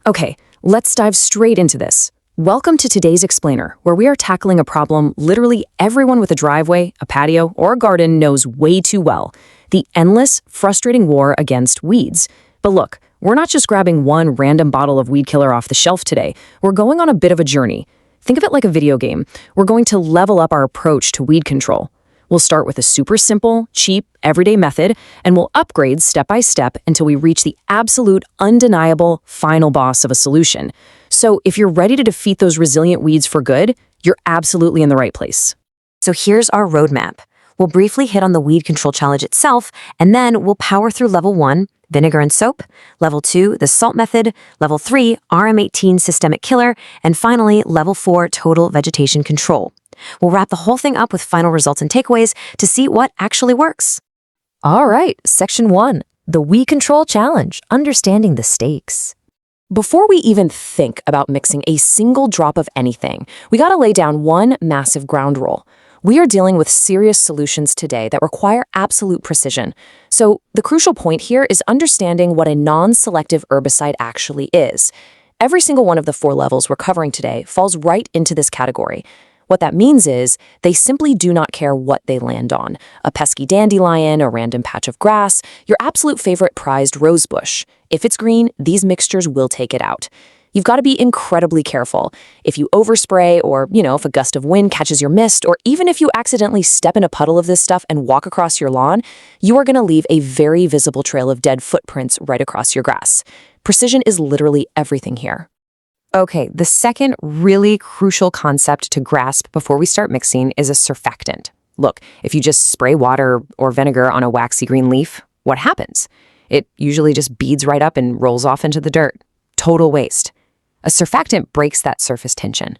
Okay, let's dive straight into this. Welcome to today's Explainer, where we are tackling a problem literally everyone with a driveway, a patio, or a garden knows way too well: the endless, frustrating war against weeds. But look, we're not just grabbing one random bottle of weed killer off the shelf today. We're going on a bit of a journey. Think of it like a video game. We're going to level up our approach to weed control. We'll start with a super simple, cheap, everyday method, and we'll upgrade step by step until we reach the absolute, undeniable, final boss of a solution. So if you're ready to defeat those resilient weeds for good, you're absolutely in the right place. So here's our roadmap. We'll briefly hit on the weed control challenge itself, and then we'll power through level 1, vinegar and soap, level 2, the salt method, level 3, RM18 systemic killer, and finally, level 4, total vegetation control. We'll wrap the whole thing up with final results and takeaways to see what actually works. All right, Section 1, the Weed Control Challenge, understanding the stakes. Before we even think about mixing a single drop of anything, we gotta lay down one massive ground rule. We are dealing with serious solutions today that require absolute precision. So the crucial point here is understanding what a non-selective herbicide actually is. Every single one of the 4 levels we're covering today falls right into this category. What that means is they simply do not care what they land on: a pesky dandelion, a random patch of grass, your absolute favorite prized rose bush. If it's green, these mixtures will take it out. You've got to be incredibly careful. If you overspray, or, if a gust of wind catches your mist, or even if you accidentally step in a puddle of this stuff and walk across your lawn, you are going to leave a very visible trail of dead footprints right across your grass. Precision is literally everything here. Okay, the second really crucial concept to grasp before we start mixing is a surfactant. Look, if you just spray water or vinegar on a waxy green leaf, what happens? It usually just beads right up and rolls off into the dirt. Total waste. A surfactant breaks that surface tension.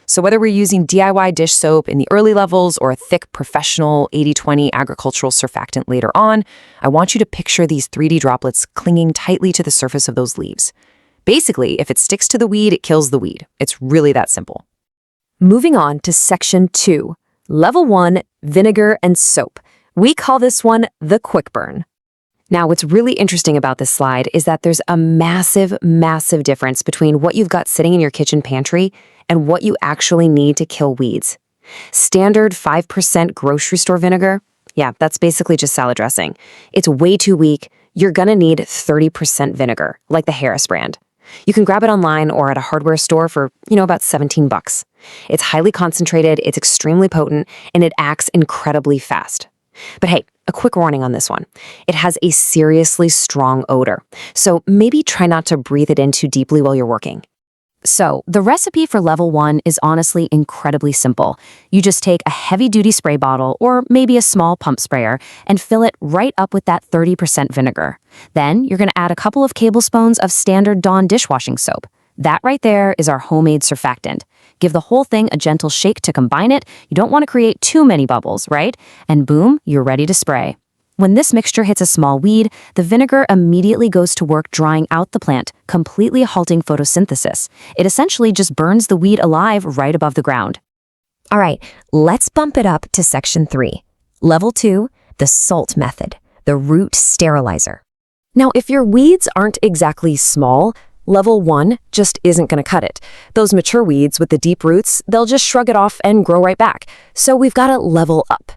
So whether we're using DIY dish soap in the early levels or a thick professional 80/20 agricultural surfactant later on, I want you to picture these 3D droplets clinging tightly to the surface of those leaves. Basically, if it sticks to the weed, it kills the weed. It's really that simple. Moving on to Section 2, Level 1, Vinegar and Soap. We call this one the quick burn. Now, what's really interesting about this slide is that there's a massive, massive difference between what you've got sitting in your kitchen pantry and what you actually need to kill weeds. Standard 5% grocery store vinegar, yeah, that's basically just salad dressing. It's way too weak. You're gonna need 30% vinegar, like the Harris brand. You can grab it online or at a hardware store for, about $17. It's highly concentrated, it's extremely potent, and it acts incredibly fast. But hey, a quick warning on this one. It has a seriously strong odor, so maybe try not to breathe it in too deeply while you're working. So, the recipe for level 1 is honestly incredibly simple. You just take a heavy-duty spray bottle, or maybe a small pump sprayer, and fill it right up with that 30% vinegar. Then, you're going to add a couple of tablespoons of standard Dawn dishwashing soap. That right there is our homemade surfactant. Give the whole thing a gentle shake to combine it. You don't want to create too many bubbles, right? And boom, you're ready to spray. When this mixture hits a small weed, the vinegar immediately goes to work drying out the plant, completely halting photosynthesis. It essentially just burns the weed alive right above the ground. All right, let's bump it up to Section 3. Level 2, the salt method, the root sterilizer. Now, if your weeds aren't exactly small, Level 1 just isn't going to cut it. Those mature weeds with the deep roots, they'll just shrug it off and grow right back. So we've got to level up.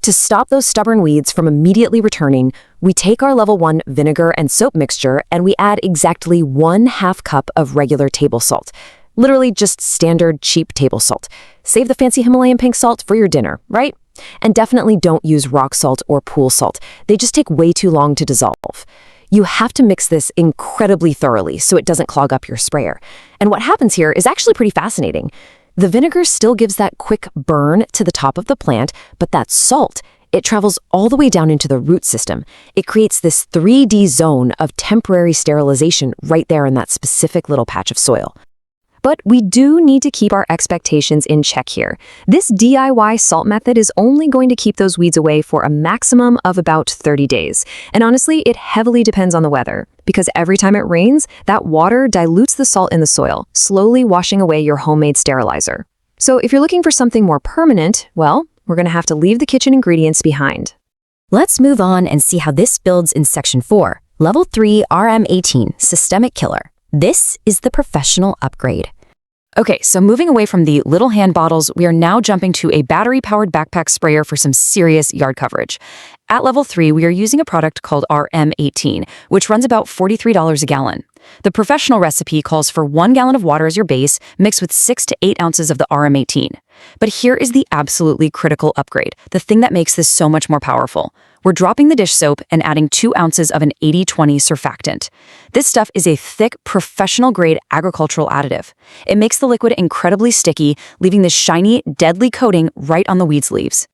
To stop those stubborn weeds from immediately returning, we take our level 1 vinegar and soap mixture and we add exactly 1/2 cup of regular table salt. Literally just standard cheap table salt. Save the fancy Himalayan pink salt for your dinner, right? And definitely don't use rock salt or pool salt. They just take way too long to dissolve. You have to mix this incredibly thoroughly so it doesn't clog up your sprayer. And what happens here is actually pretty fascinating. The vinegar still gives that quick burn to the top of the plant, but that salt, it travels all the way down into the root system. It creates this 3D zone of temporary sterilization right there in that specific little patch of soil. But we do need to keep our expectations in check here. This DIY salt method is only going to keep those weeds away for a maximum of about 30 days. And honestly, it heavily depends on the weather, because every time it rains, that water dilutes the salt in the soil, slowly washing away your homemade sterilizer. So if you're looking for something more permanent, well, we're going to have to leave the kitchen ingredients behind. Let's move on and see how this builds in Section 4, Level 3 RM18, Systemic Killer. This is the professional upgrade. Okay, so moving away from the little hand bottles, we are now jumping to a battery-powered backpack sprayer for some serious yard coverage. At level 3, we are using a product called RM18, which runs about $43 a gallon. The professional recipe calls for 1 gallon of water as your base, mixed with 6 to 8 ounces of the RM18. But here is the absolutely critical upgrade, the thing that makes this so much more powerful. We're dropping the dish soap and adding 2 ounces of an 80-20 surfactant. This stuff is a thick, professional-grade agricultural additive. It makes the liquid incredibly sticky, leaving this shiny, deadly coating right on the weed's leaves.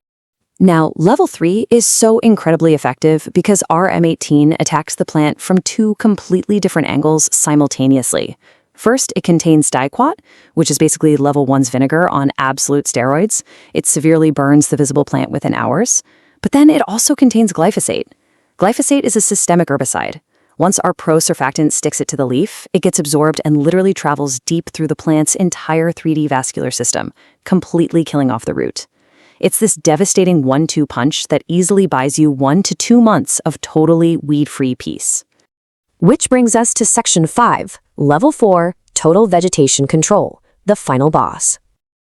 Now, level 3 is so incredibly effective because RM18 attacks the plant from 2 completely different angles simultaneously. First, it contains diquat, which is basically level 1's vinegar on absolute steroids. It severely burns the visible plant within hours. But then it also contains glyphosate. Glyphosate is a systemic herbicide. Once our pro surfactant sticks it to the leaf, it gets absorbed and literally travels deep through the plant's entire 3D vascular system, completely killing off the root. It's this devastating 1-2 punch that easily buys you 1 to 2 months of totally weed-free peace. Which brings us to Section 5, Level 4, Total Vegetation Control, the final boss.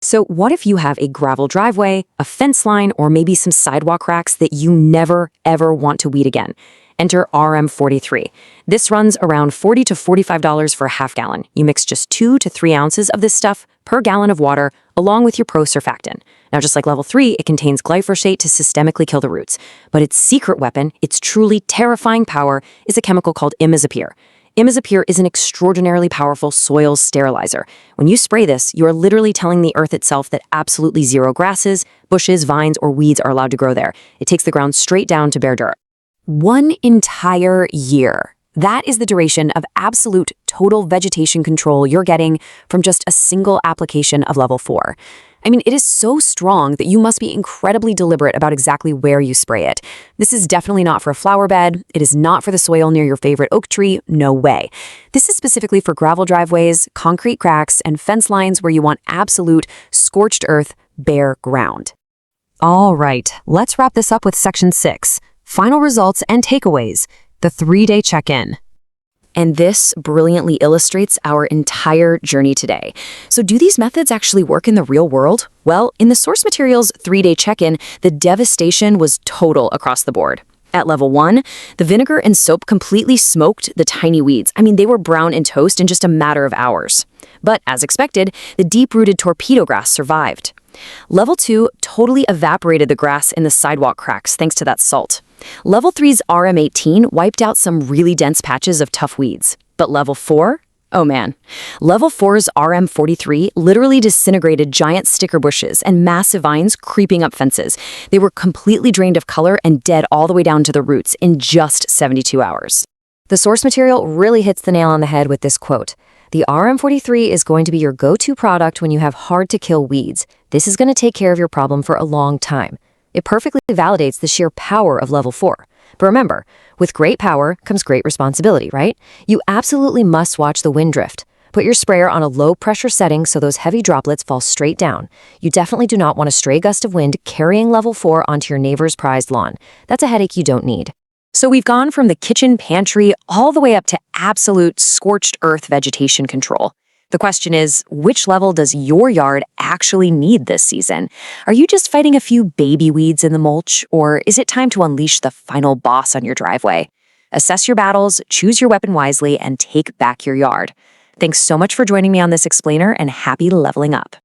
So what if you have a gravel driveway, a fence line, or maybe some sidewalk cracks that you never, ever want to weed again? Enter RM43. This runs around $40 to $45 for a half gallon. You mix just 2 to 3 ounces of this stuff per gallon of water, along with your pro surfactant. Now, just like level 3, it contains glyphosate to systemically kill the roots. But its secret weapon, its truly terrifying power, is a chemical called imazapyr. Imazapyr is an extraordinarily powerful soil sterilizer. When you spray this, you are literally telling the earth itself that absolutely zero grasses, bushes, vines, or weeds are allowed to grow there. It takes the ground straight down to bare dirt. 1 entire year. That is the duration of absolute total vegetation control you're getting from just a single application of level 4. I mean, it is so strong that you must be incredibly deliberate about exactly where you spray it. This is definitely not for a flower bed. It is not for the soil near your favorite oak tree. No way. This is specifically for gravel driveways, concrete cracks, and fence lines where you want absolute scorched earth, bare ground. All right, let's wrap this up with Section 6, Final Results and Takeaways, the 3-day check-in. And this brilliantly illustrates our entire journey today. So do these methods actually work in the real world? Well, in the source material's 3-day check-in, the devastation was total across the board. At level 1, the vinegar and soap completely smoked the tiny weeds. I mean, they were brown and toast in just a matter of hours. But as expected, the deep-rooted torpedo grass survived. Level 2 totally evaporated the grass in the sidewalk cracks thanks to that salt. Level 3's RM18 wiped out some really dense patches of tough weeds. But level 4? Oh man. Level 4's RM43 literally disintegrated giant sticker bushes and massive vines creeping up fences. They were completely drained of color and dead all the way down to the roots in just 72 hours. The source material really hits the nail on the head with this quote. The RM43 is going to be your go-to product when you have hard-to-kill weeds. This is going to take care of your problem for a long time. It perfectly validates the sheer power of level 4. But remember, with great power comes great responsibility, right? You absolutely must watch the wind drift. Put your sprayer on a low-pressure setting so those heavy droplets fall straight down. You definitely do not want a stray gust of wind carrying level 4 onto your neighbor's prized lawn. That's a headache you don't need. So we've gone from the kitchen pantry all the way up to absolute scorched earth vegetation control. The question is, which level does your yard actually need this season? Are you just fighting a few baby weeds in the mulch, or is it time to unleash the final boss on your driveway? Assess your battles, choose your weapon wisely, and take back your yard. Thanks so much for joining me on this explainer, and happy leveling up.